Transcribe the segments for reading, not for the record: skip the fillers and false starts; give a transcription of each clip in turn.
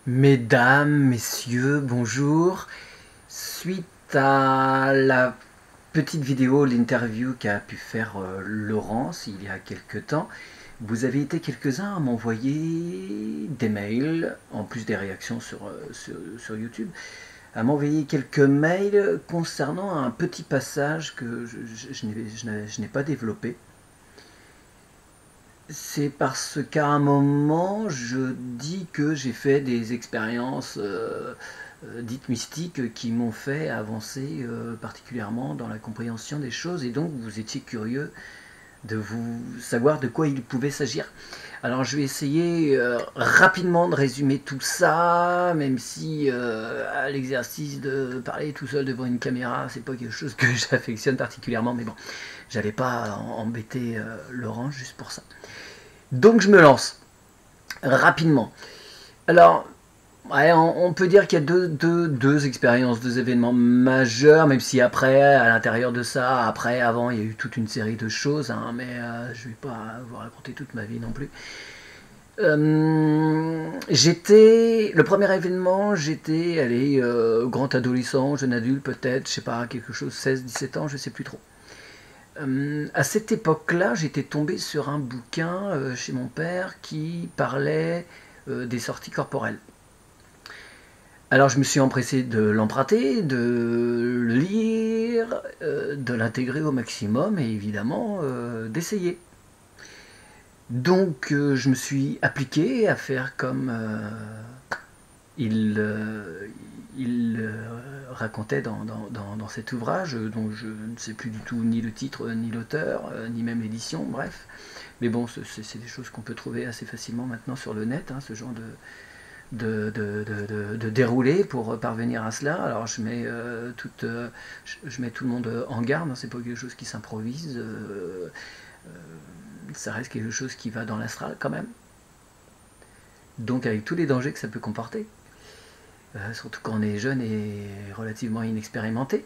Mesdames, messieurs, bonjour. Suite à la petite vidéo, l'interview qu'a pu faire Laurence il y a quelque temps, vous avez été quelques-uns à m'envoyer des mails, en plus des réactions sur YouTube, à m'envoyer quelques mails concernant un petit passage que je n'ai pas développé. C'est parce qu'à un moment, je dis que j'ai fait des expériences dites mystiques qui m'ont fait avancer particulièrement dans la compréhension des choses, et donc vous étiez curieux de vous savoir de quoi il pouvait s'agir. Alors je vais essayer rapidement de résumer tout ça, même si l'exercice de parler tout seul devant une caméra, c'est pas quelque chose que j'affectionne particulièrement, mais bon, j'allais pas embêter Laurent juste pour ça. Donc je me lance rapidement. Alors, ouais, on peut dire qu'il y a deux expériences, deux événements majeurs, même si après, à l'intérieur de ça, après, avant, il y a eu toute une série de choses, hein, mais je ne vais pas vous raconter toute ma vie non plus. Le premier événement, j'étais allé grand adolescent, jeune adulte peut-être, je sais pas, quelque chose, 16-17 ans, je sais plus trop. À cette époque-là, j'étais tombé sur un bouquin chez mon père qui parlait des sorties corporelles. Alors je me suis empressé de l'emprunter, de le lire, de l'intégrer au maximum et évidemment d'essayer. Donc je me suis appliqué à faire comme il, euh, il racontait dans cet ouvrage, dont je ne sais plus du tout ni le titre, ni l'auteur, ni même l'édition, bref. Mais bon, c'est des choses qu'on peut trouver assez facilement maintenant sur le net, hein, ce genre de déroulé pour parvenir à cela. Alors je mets tout le monde en garde, hein, c'est pas quelque chose qui s'improvise, ça reste quelque chose qui va dans l'astral quand même. Donc avec tous les dangers que ça peut comporter. Surtout quand on est jeune et relativement inexpérimenté.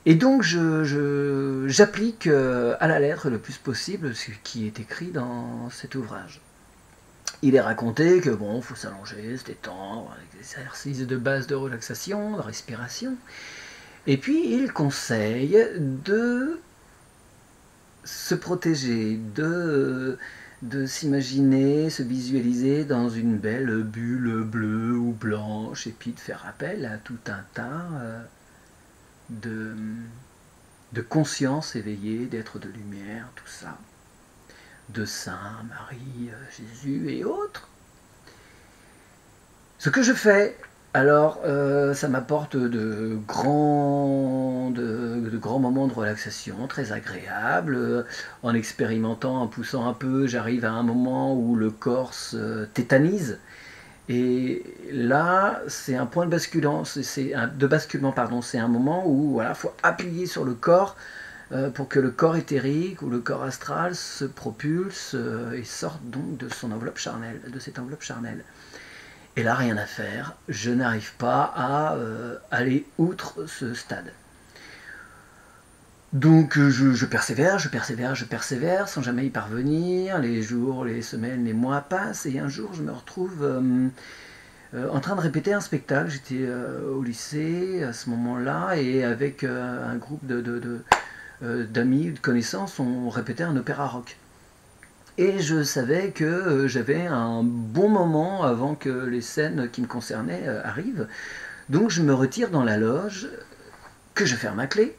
Et donc j'applique à la lettre le plus possible ce qui est écrit dans cet ouvrage. Il est raconté que bon, faut s'allonger, se détendre, avec des exercices de base de relaxation, de respiration. Et puis il conseille de se protéger, de s'imaginer, se visualiser dans une belle bulle bleue ou blanche, et puis de faire appel à tout un tas de, de conscience éveillée, d'êtres de lumière, tout ça, de saints, Marie, Jésus et autres. Ce que je fais, alors ça m'apporte de grands moments de relaxation très agréables. En expérimentant, en poussant un peu, j'arrive à un moment où le corps se tétanise. Et là, c'est un point de basculement, c'est un moment où voilà, faut appuyer sur le corps pour que le corps éthérique ou le corps astral se propulse et sorte donc de son enveloppe charnelle, de cette enveloppe charnelle. Et là, rien à faire, je n'arrive pas à aller outre ce stade. Donc je persévère, je persévère sans jamais y parvenir. Les jours, les semaines, les mois passent et un jour je me retrouve en train de répéter un spectacle. J'étais au lycée à ce moment-là et avec un groupe d'amis ou de connaissances, on répétait un opéra rock. Et je savais que j'avais un bon moment avant que les scènes qui me concernaient arrivent. Donc je me retire dans la loge, que je ferme ma clé,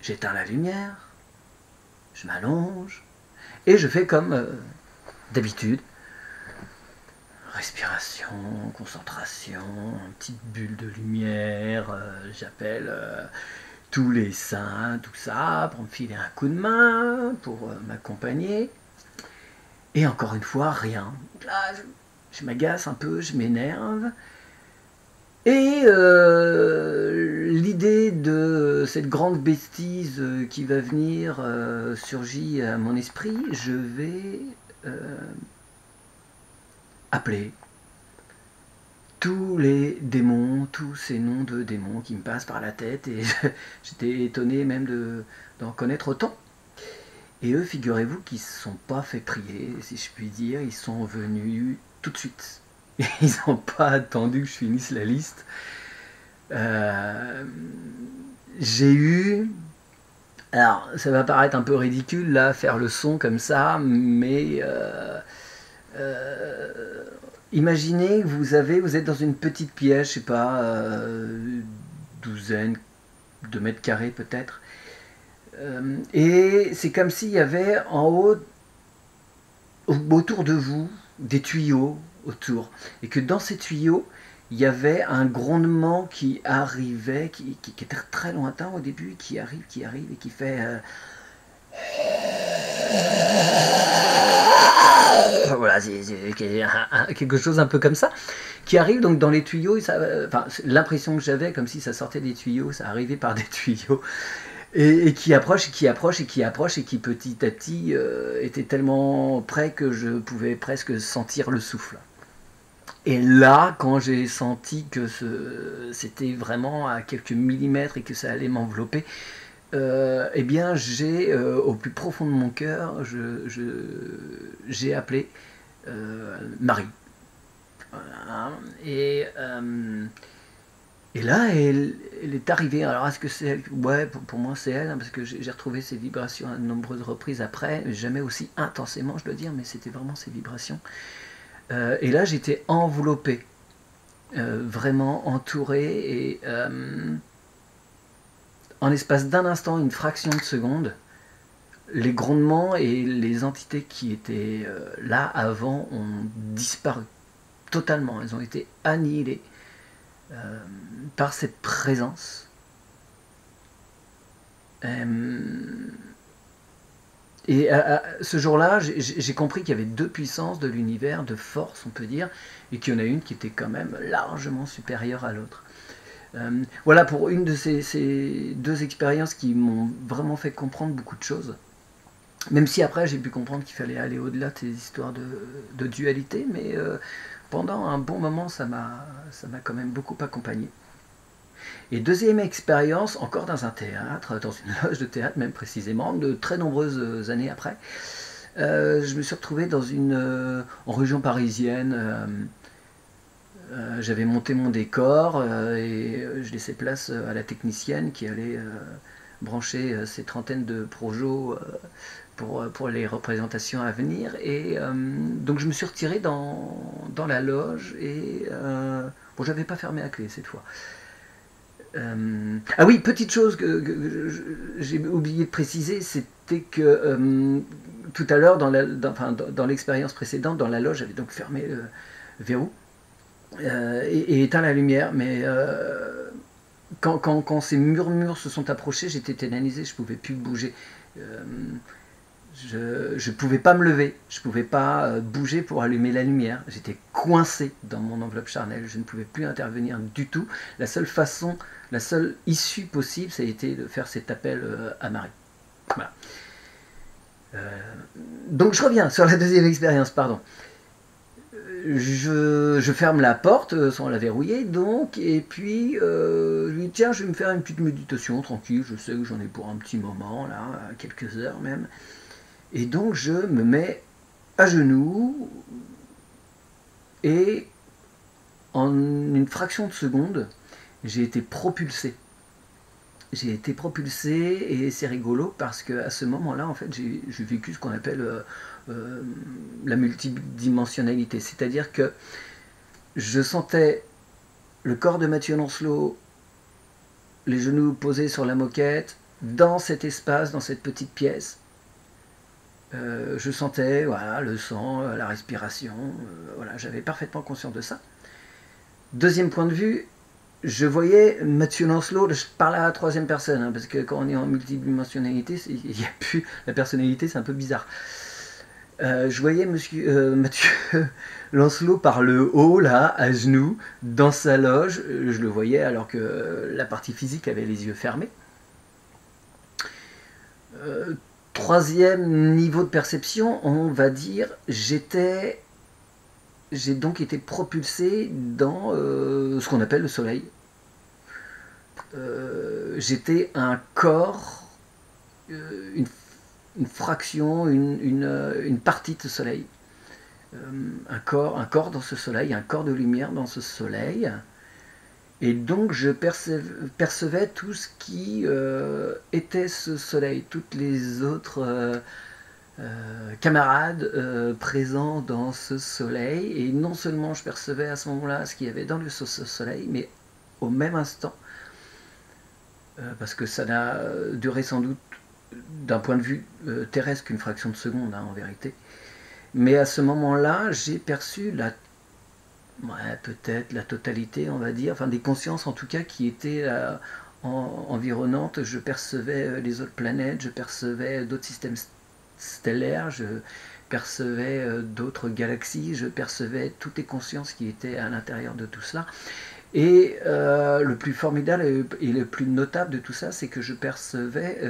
j'éteins la lumière, je m'allonge, et je fais comme d'habitude. Respiration, concentration, une petite bulle de lumière, j'appelle tous les saints, tout ça, pour me filer un coup de main, pour m'accompagner. Et encore une fois, rien. Là, je m'agace un peu, je m'énerve. Et l'idée de cette grande bêtise qui va venir surgit à mon esprit. Je vais appeler tous les démons, tous ces noms de démons qui me passent par la tête. Et j'étais étonné même d'en connaître autant. Et eux, figurez-vous qu'ils ne se sont pas fait prier, si je puis dire, ils sont venus tout de suite. Ils n'ont pas attendu que je finisse la liste. J'ai eu... Alors, ça va paraître un peu ridicule, là, faire le son comme ça, mais... imaginez que vous êtes dans une petite pièce, je sais pas, douzaine de mètres carrés peut-être, et c'est comme s'il y avait en haut, autour de vous, des tuyaux autour, et que dans ces tuyaux, il y avait un grondement qui arrivait, qui était très lointain au début, qui arrive, et qui fait... voilà, c'est quelque chose un peu comme ça, qui arrive donc dans les tuyaux, enfin, l'impression que j'avais, comme si ça sortait des tuyaux, ça arrivait par des tuyaux, et qui approche, et qui approche, et qui approche, et qui petit à petit était tellement près que je pouvais presque sentir le souffle. Et là, quand j'ai senti que c'était vraiment à quelques millimètres et que ça allait m'envelopper, eh bien, au plus profond de mon cœur, j'ai appelé Marie. Voilà. Et là, elle est arrivée. Alors, est-ce que c'est elle? Ouais, pour moi, c'est elle, hein, parce que j'ai retrouvé ces vibrations à de nombreuses reprises après, jamais aussi intensément, je dois dire, mais c'était vraiment ces vibrations. Et là, j'étais enveloppé, vraiment entouré, et en l'espace d'un instant, une fraction de seconde, les grondements et les entités qui étaient là avant ont disparu totalement. Elles ont été annihilées par cette présence. Et ce jour-là, j'ai compris qu'il y avait deux puissances de l'univers, de force, on peut dire, et qu'il y en a une qui était quand même largement supérieure à l'autre. Voilà pour une de ces deux expériences qui m'ont vraiment fait comprendre beaucoup de choses. Même si après j'ai pu comprendre qu'il fallait aller au-delà de ces histoires de dualité, mais pendant un bon moment ça m'a quand même beaucoup accompagné. Et deuxième expérience, encore dans un théâtre, dans une loge de théâtre même précisément, de très nombreuses années après, je me suis retrouvé en région parisienne. J'avais monté mon décor et je laissais place à la technicienne qui allait brancher ces trentaines de projets pour les représentations à venir. Et donc je me suis retiré dans la loge et bon, j'avais pas fermé la clé cette fois. Ah oui, petite chose que j'ai oublié de préciser, c'était que tout à l'heure, dans l'expérience précédente, dans la loge, j'avais donc fermé le verrou et éteint la lumière, mais quand ces murmures se sont approchés, j'étais tétanisé, je ne pouvais plus bouger. Je ne pouvais pas me lever, je ne pouvais pas bouger pour allumer la lumière. J'étais coincé dans mon enveloppe charnelle, je ne pouvais plus intervenir du tout. La seule issue possible, ça a été de faire cet appel à Marie. Voilà. Donc je reviens sur la deuxième expérience, pardon. Je ferme la porte sans la verrouiller, donc, et puis je lui dis tiens, je vais me faire une petite méditation tranquille, je sais que j'en ai pour un petit moment, là, quelques heures même. Et donc je me mets à genoux et en une fraction de seconde, j'ai été propulsé. J'ai été propulsé et c'est rigolo parce qu'à ce moment-là, en fait, j'ai vécu ce qu'on appelle la multidimensionnalité. C'est-à-dire que je sentais le corps de Mathieu Lancelot, les genoux posés sur la moquette, dans cet espace, dans cette petite pièce. Je sentais voilà, le sang, la respiration, voilà, j'avais parfaitement conscience de ça. Deuxième point de vue, je voyais Mathieu Lancelot, je parle à la troisième personne, hein, parce que quand on est en multidimensionnalité, il y a plus, la personnalité c'est un peu bizarre. Je voyais Mathieu Lancelot par le haut, là, à genoux, dans sa loge, je le voyais alors que la partie physique avait les yeux fermés. Troisième niveau de perception, on va dire, j'ai donc été propulsé dans ce qu'on appelle le soleil. J'étais un corps, une fraction, une partie de ce soleil. un corps dans ce soleil, un corps de lumière dans ce soleil. Et donc je percevais tout ce qui était ce soleil, toutes les autres camarades présents dans ce soleil. Et non seulement je percevais à ce moment-là ce qu'il y avait dans ce soleil, mais au même instant, parce que ça n'a duré sans doute d'un point de vue terrestre qu'une fraction de seconde, hein, en vérité. Mais à ce moment-là, j'ai perçu peut-être la totalité, on va dire, enfin des consciences en tout cas qui étaient environnantes. Je percevais les autres planètes, je percevais d'autres systèmes stellaires, je percevais d'autres galaxies, je percevais toutes les consciences qui étaient à l'intérieur de tout cela. Et le plus formidable et le plus notable de tout ça, c'est que je percevais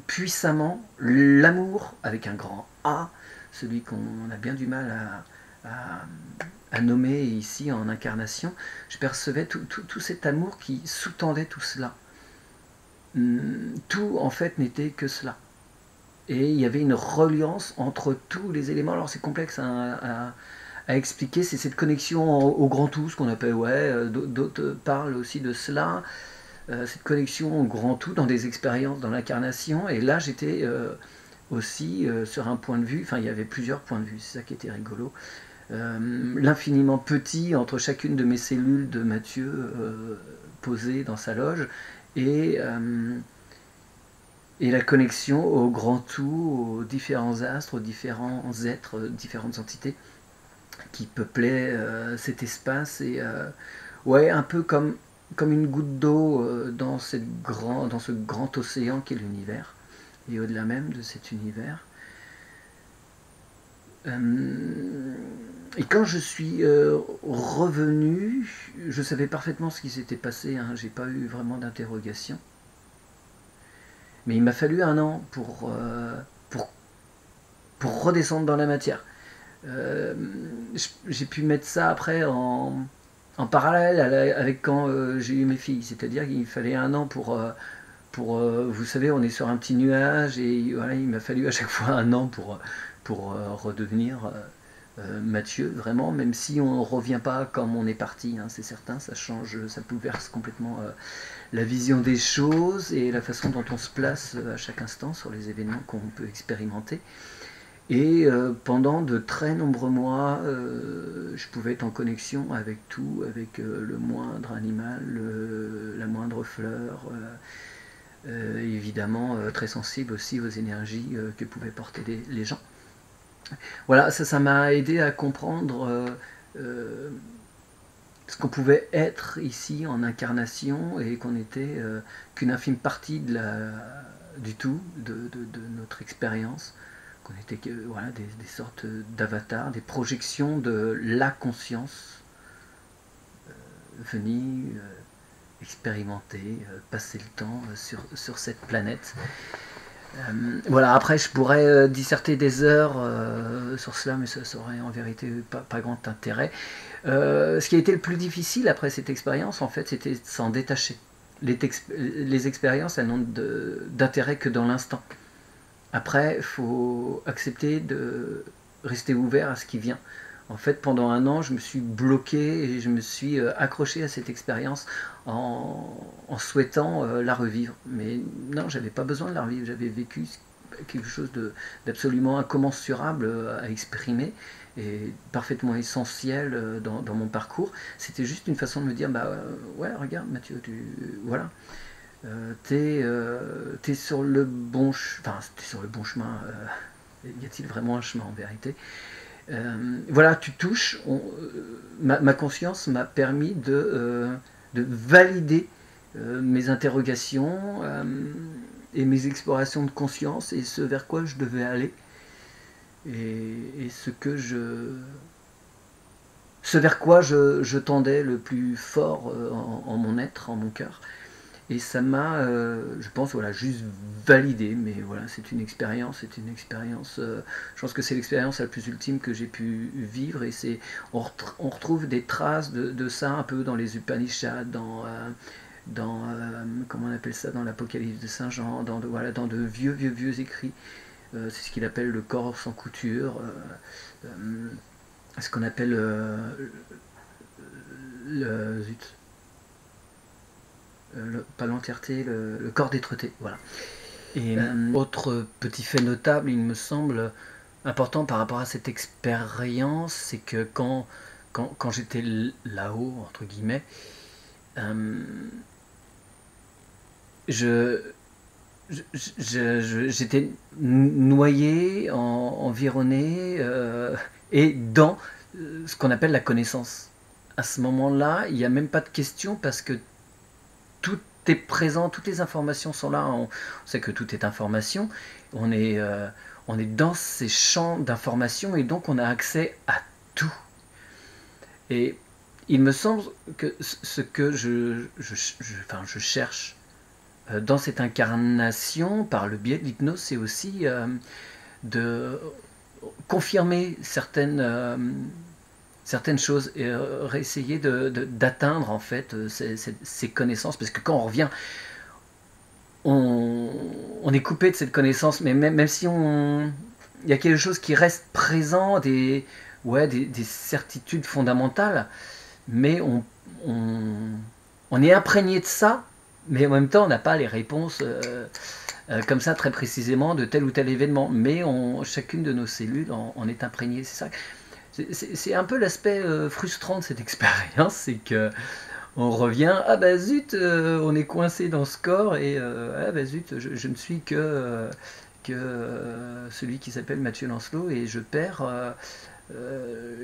puissamment l'amour avec un grand A, celui qu'on a bien du mal à nommer ici en incarnation. Je percevais tout cet amour qui sous-tendait tout cela. Tout en fait n'était que cela. Et il y avait une reliance entre tous les éléments. Alors c'est complexe à expliquer, c'est cette connexion au grand tout, ce qu'on appelle, d'autres parlent aussi de cela, cette connexion au grand tout dans des expériences, dans l'incarnation. Et là j'étais aussi sur un point de vue, enfin il y avait plusieurs points de vue, c'est ça qui était rigolo. L'infiniment petit entre chacune de mes cellules de Mathieu posées dans sa loge, et la connexion au grand tout, aux différents astres, aux différents êtres, différentes entités qui peuplaient cet espace. Et un peu comme une goutte d'eau dans ce grand océan qu'est l'univers, et au-delà même de cet univers. Et quand je suis revenu, je savais parfaitement ce qui s'était passé, hein, j'ai pas eu vraiment d'interrogation. Mais il m'a fallu un an pour redescendre dans la matière. J'ai pu mettre ça après en parallèle avec quand j'ai eu mes filles. C'est-à-dire qu'il fallait un an pour vous savez, on est sur un petit nuage, et voilà, il m'a fallu à chaque fois un an pour redevenir Mathieu, vraiment, même si on ne revient pas comme on est parti, hein, c'est certain, ça change, ça bouleverse complètement la vision des choses et la façon dont on se place à chaque instant sur les événements qu'on peut expérimenter. Et pendant de très nombreux mois, je pouvais être en connexion avec tout, avec le moindre animal, la moindre fleur, évidemment très sensible aussi aux énergies que pouvaient porter les gens. Voilà, ça m'a aidé à comprendre ce qu'on pouvait être ici en incarnation, et qu'on n'était qu'une infime partie du tout, de notre expérience, qu'on était des sortes d'avatars, des projections de la conscience venue expérimenter, passer le temps sur cette planète. Voilà, après je pourrais disserter des heures sur cela, mais ça aurait en vérité pas grand intérêt. Ce qui a été le plus difficile après cette expérience, en fait, c'était de s'en détacher. Les expériences, elles n'ont d'intérêt que dans l'instant. Après, il faut accepter de rester ouvert à ce qui vient. En fait, pendant un an, je me suis bloqué et je me suis accroché à cette expérience en souhaitant la revivre. Mais non, j'avais pas besoin de la revivre. J'avais vécu quelque chose d'absolument incommensurable à exprimer et parfaitement essentiel dans mon parcours. C'était juste une façon de me dire, ouais, regarde Mathieu, voilà. T'es sur le bon chemin. Enfin, t'es sur le bon chemin. Y a-t-il vraiment un chemin en vérité? Voilà, tu touches. Ma conscience m'a permis de valider mes interrogations et mes explorations de conscience, et ce vers quoi je devais aller, et ce vers quoi je tendais le plus fort en mon être, en mon cœur. Et ça m'a, je pense, voilà, juste validé. Mais voilà, c'est une expérience, je pense que c'est l'expérience la plus ultime que j'ai pu vivre. Et on retrouve des traces de ça un peu dans les Upanishads, comment on appelle ça, dans l'Apocalypse de Saint Jean, dans de vieux écrits c'est ce qu'il appelle le corps sans couture, ce qu'on appelle zut, pas l'entièreté, le corps d'être-té, voilà. Et autre petit fait notable, il me semble important par rapport à cette expérience, c'est que quand j'étais là-haut, entre guillemets, j'étais noyé, environné, et dans ce qu'on appelle la connaissance. À ce moment-là, il n'y a même pas de question parce que tout est présent, toutes les informations sont là, on sait que tout est information, on est dans ces champs d'information et donc on a accès à tout. Et il me semble que ce que je cherche dans cette incarnation, par le biais de l'hypnose, c'est aussi de confirmer certaines choses et réessayer d'atteindre en fait ces connaissances, parce que quand on revient, on est coupé de cette connaissance, mais même si il y a quelque chose qui reste présent, des certitudes fondamentales, mais on est imprégné de ça, mais en même temps on n'a pas les réponses comme ça très précisément de tel ou tel événement, mais chacune de nos cellules en est imprégnée. C'est ça. C'est un peu l'aspect frustrant de cette expérience, c'est que on revient, ah bah zut, on est coincé dans ce corps, et ah bah zut, je ne suis que celui qui s'appelle Mathieu Lancelot, et je perds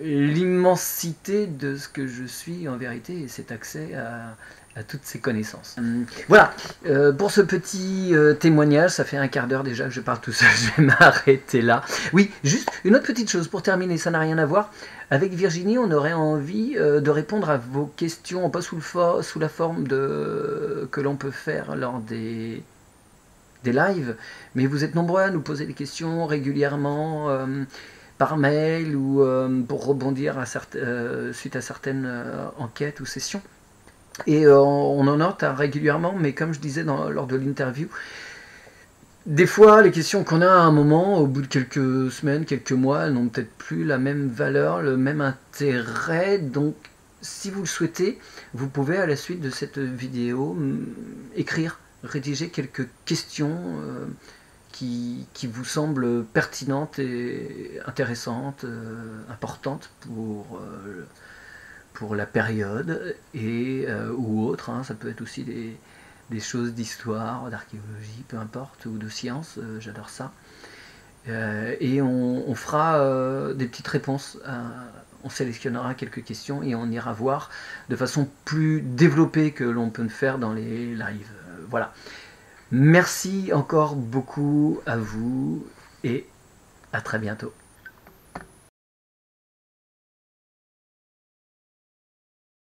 l'immensité de ce que je suis en vérité, et cet accès à toutes ces connaissances. Voilà, pour ce petit témoignage, ça fait un quart d'heure déjà que je parle tout seul, je vais m'arrêter là. Oui, juste une autre petite chose pour terminer, ça n'a rien à voir. Avec Virginie, on aurait envie de répondre à vos questions, pas sous la forme que l'on peut faire lors des lives, mais vous êtes nombreux à nous poser des questions régulièrement, par mail ou pour rebondir suite à certaines enquêtes ou sessions. Et on en note régulièrement, mais comme je disais lors de l'interview, des fois les questions qu'on a à un moment, au bout de quelques semaines, quelques mois, elles n'ont peut-être plus la même valeur, le même intérêt. Donc si vous le souhaitez, vous pouvez à la suite de cette vidéo rédiger quelques questions qui vous semblent pertinentes et intéressantes, importantes pour la période ou autre, hein. Ça peut être aussi des choses d'histoire, d'archéologie, peu importe, ou de science, j'adore ça. Et on fera des petites réponses, on sélectionnera quelques questions et on ira voir de façon plus développée que l'on peut le faire dans les lives. Voilà. Merci encore beaucoup à vous et à très bientôt.